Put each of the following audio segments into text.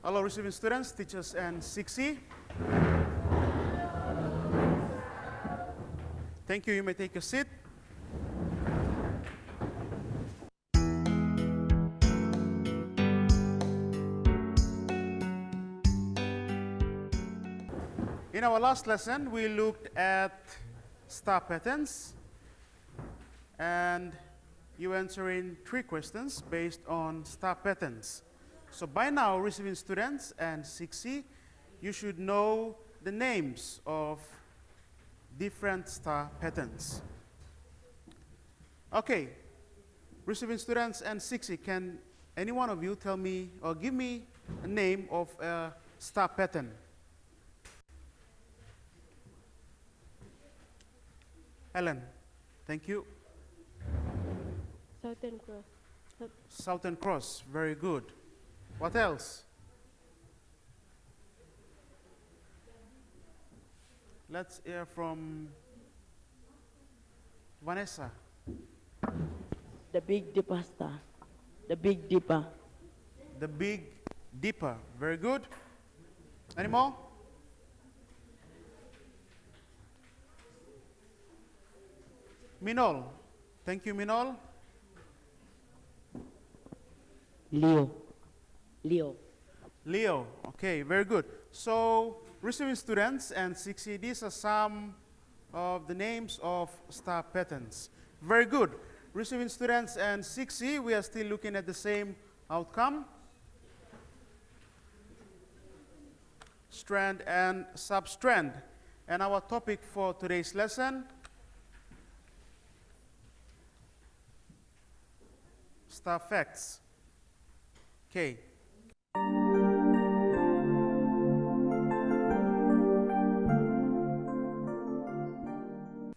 Hello, receiving students, teachers, and 6E. Thank you. You may take a seat. In our last lesson, we looked at star patterns, and you answering 3 questions based on star patterns. So by now, receiving students and 6E, you should know the names of different star patterns. Okay, receiving students and 6E, can any one of you tell me or give me a name of a star pattern? Ellen, thank you. Southern Cross. Southern Cross, very good. What else? Let's hear from Vanessa. The Big Dipper Star. The Big Dipper. The Big Dipper, very good. Any more? Minol, thank you, Minol. Leo. Leo. Leo, okay, very good. So, receiving students and 6E, these are some of the names of star patterns. Very good. Receiving students and 6E, we are still looking at the same outcome. Strand and substrand. And our topic for today's lesson, star facts. Okay.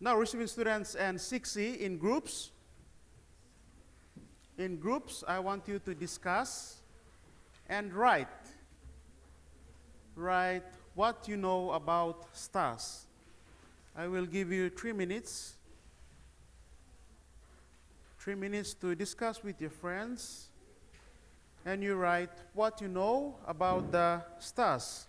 Now, receiving students and 6E in groups. In groups, I want you to discuss and write. Write what you know about stars. I will give you 3 minutes. 3 minutes to discuss with your friends. And you write what you know about the stars.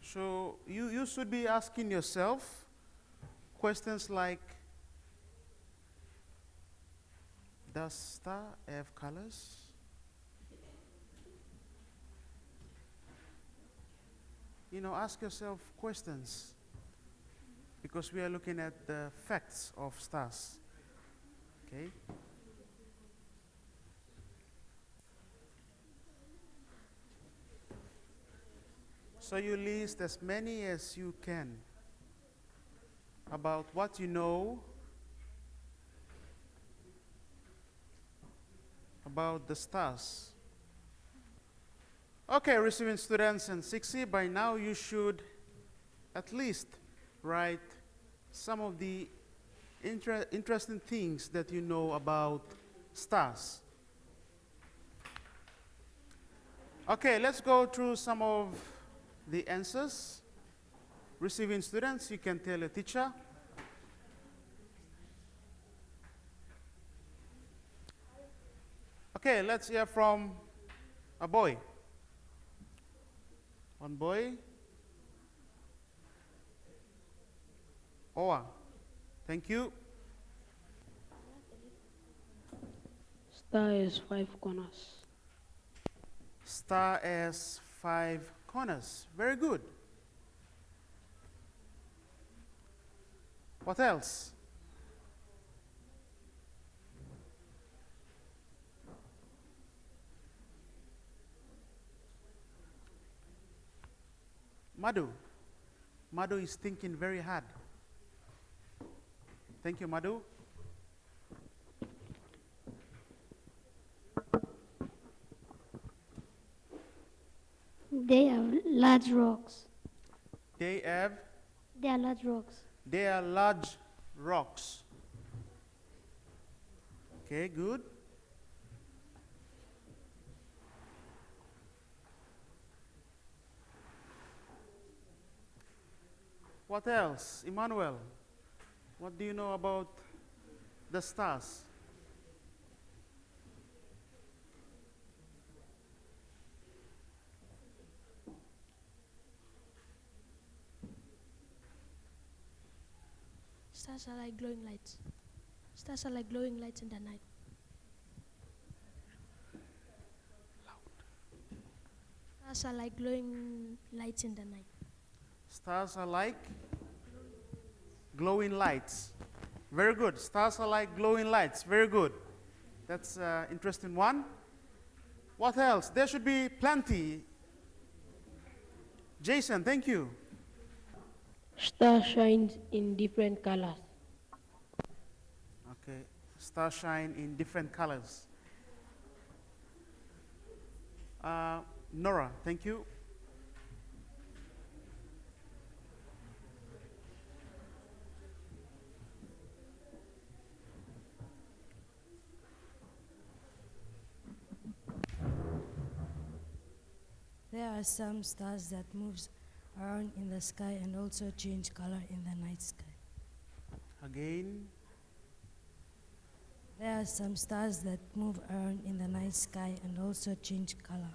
So you should be asking yourself questions like, does star have colors? You know, ask yourself questions because we are looking at the facts of stars. Okay? So you list as many as you can about what you know about the stars. Okay, receiving students and 6C, by now you should at least write some of the interesting things that you know about stars. Okay, let's go through some of the answers. Receiving students, you can tell a teacher. Okay, let's hear from a boy. One boy. Oa. Thank you. Star has 5 corners. Star has 5 corners. Very good. What else? Madhu. Madhu is thinking very hard. Thank you, Madhu. They are large rocks. They have, They are large rocks. they are large rocks. Okay, good. What else? Emmanuel, what do you know about the stars? Stars are like glowing lights. Stars are like glowing lights in the night. Stars are like glowing lights in the night. Stars are like glowing lights. Very good. Stars are like glowing lights. Very good. That's an interesting one. What else? There should be plenty. Jason, thank you. Star shines in different colors. Okay. Stars shine in different colors. Nora, thank you. There are some stars that moves around in the sky and also change color in the night sky. Again. There are some stars that move around in the night sky and also change color.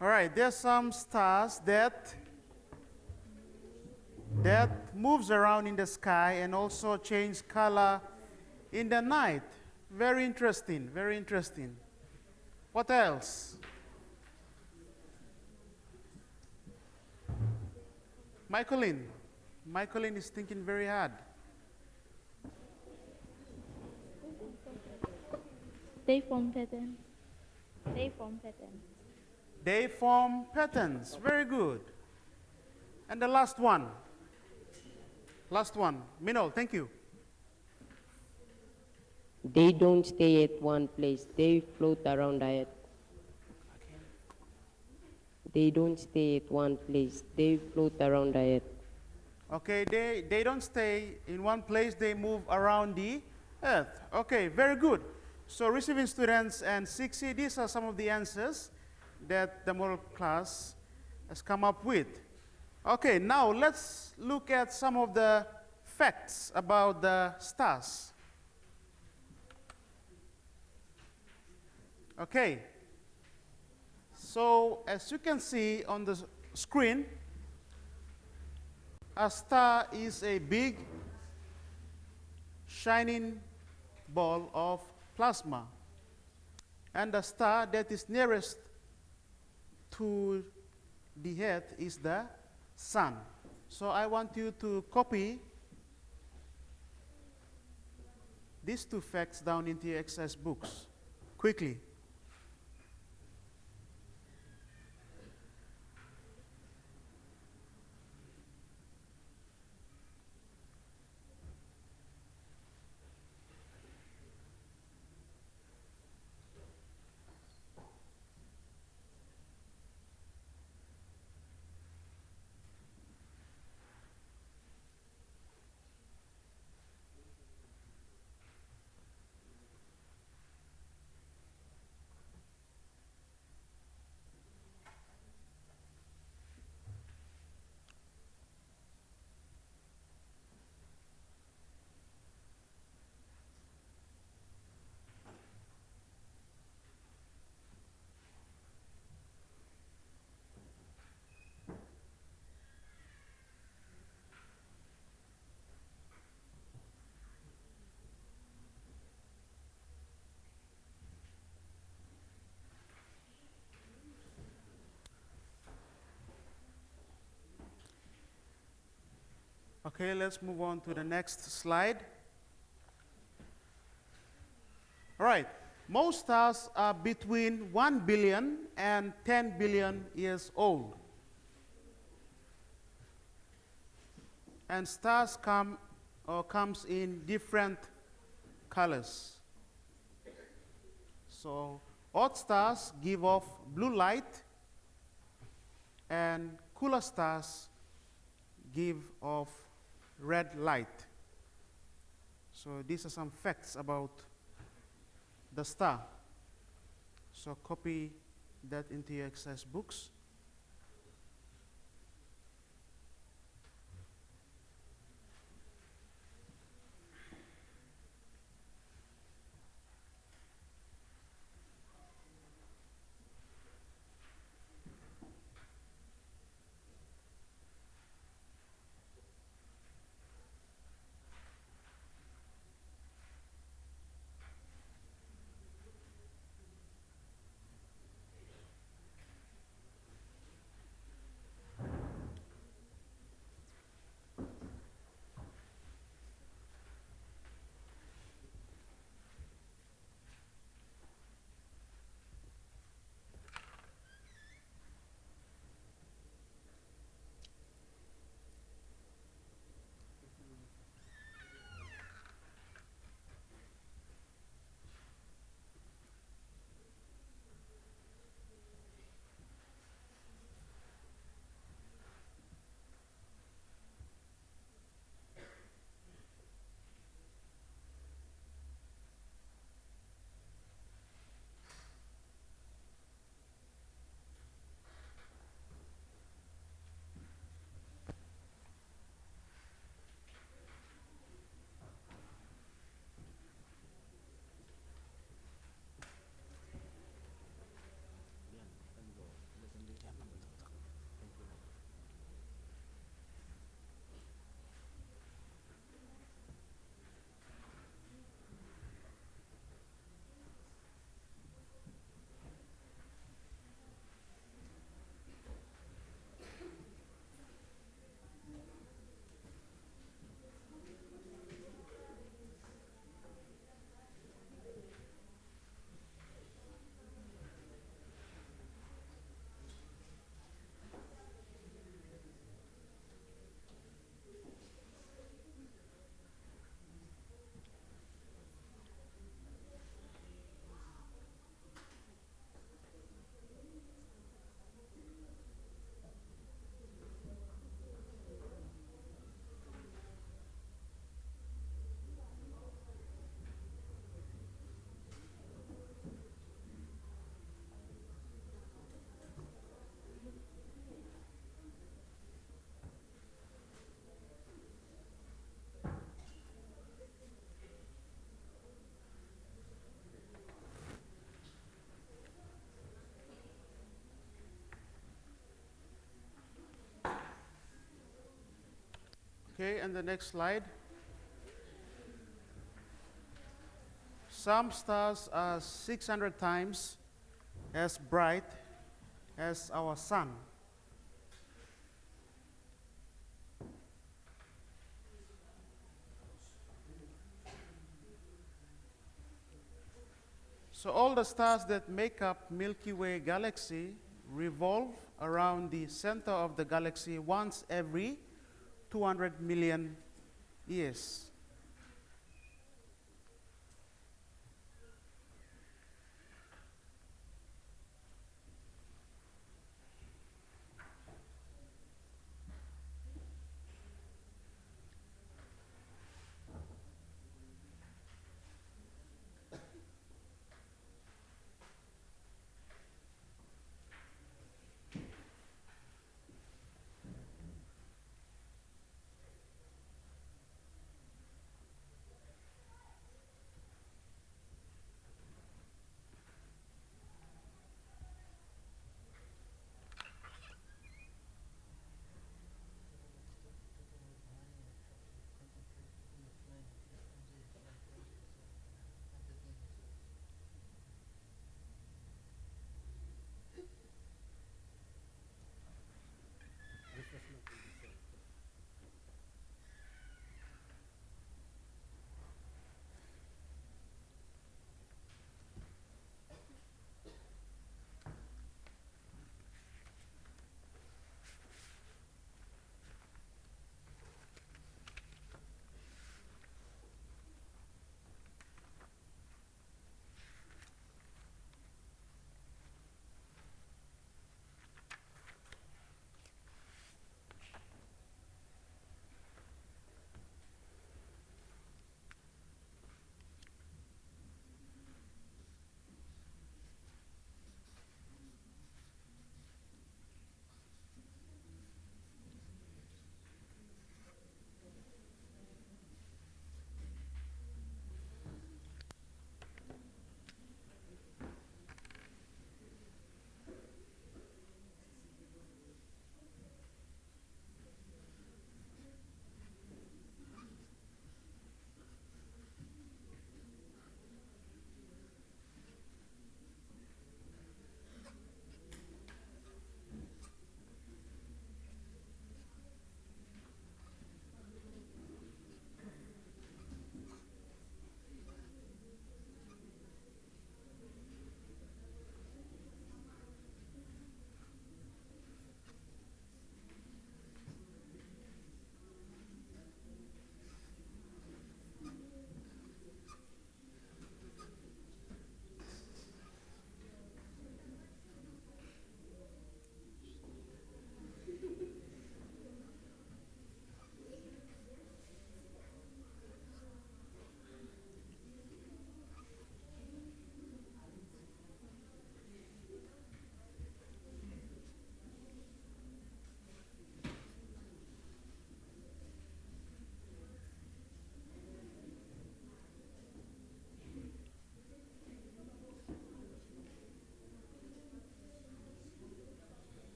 All right, there's some stars that moves around in the sky and also change color in the night. Very interesting, very interesting. What else? Michaeline is thinking very hard. They form patterns. They form patterns. They form patterns. Very good. And the last one. Last one. Minol, thank you. They don't stay at one place. They float around the earth. They don't stay at one place. They float around the earth. Okay, they don't stay in one place. They move around the earth. Okay, very good. So receiving students and 6C, these are some of the answers that the model class has come up with. Okay, now let's look at some of the facts about the stars. Okay, so as you can see on the screen, a star is a big shining ball of plasma, and the star that is nearest to the earth is the sun. So I want you to copy these two facts down into your exercise books quickly. Okay, let's move on to the next slide. All right, most stars are between 1 billion and 10 billion years old. And stars comes in different colors. So odd stars give off blue light, and cooler stars give off red light. So these are some facts about the star. So copy that into your exercise books. Okay, and the next slide. Some stars are 600 times as bright as our sun. So all the stars that make up Milky Way galaxy revolve around the center of the galaxy once every 200 million years.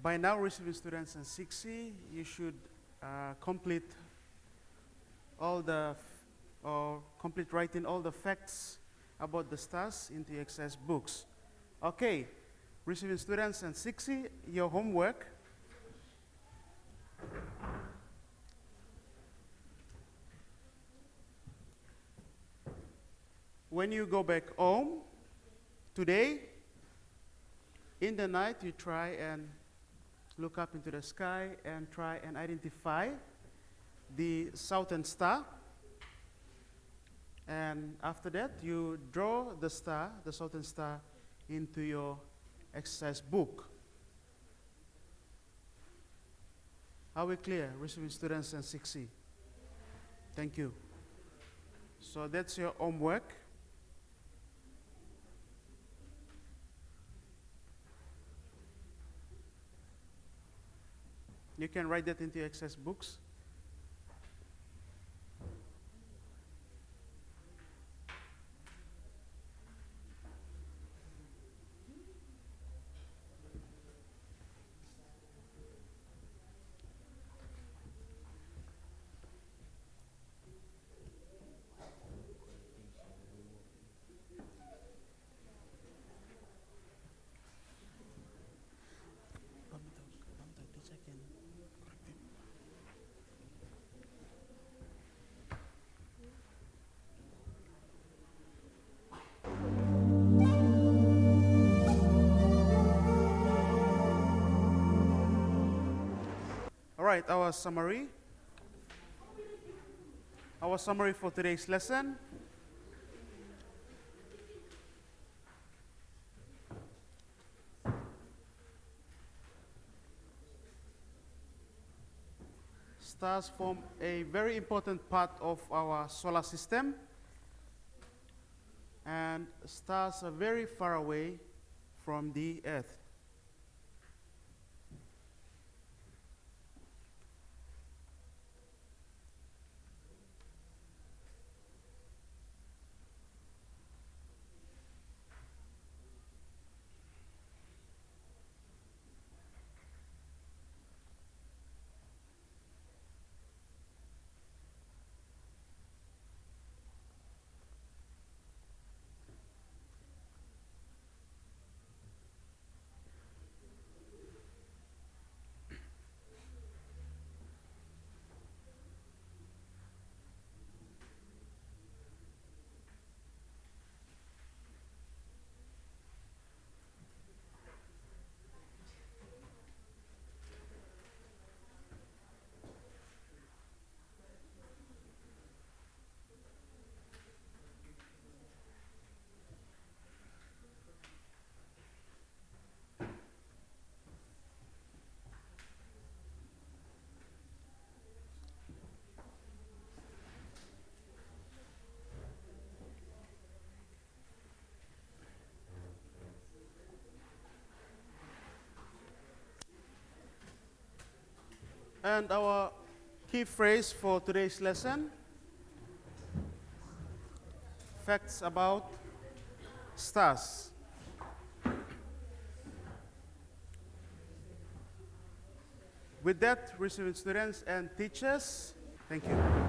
By now, receiving students in 6C, you should complete all the or complete writing all the facts about the stars into your exercise books. Okay, receiving students in 6C, your homework. When you go back home today, in the night, you try and look up into the sky and try and identify the southern star. And after that, you draw the star, the southern star, into your exercise book. Are we clear, receiving students in 6C? Thank you. So that's your homework. You can write that into your exercise books. All right, our summary. Our summary for today's lesson. Stars form a very important part of our solar system, and stars are very far away from the Earth. And our key phrase for today's lesson, facts about stars. With that, receiving students and teachers, thank you.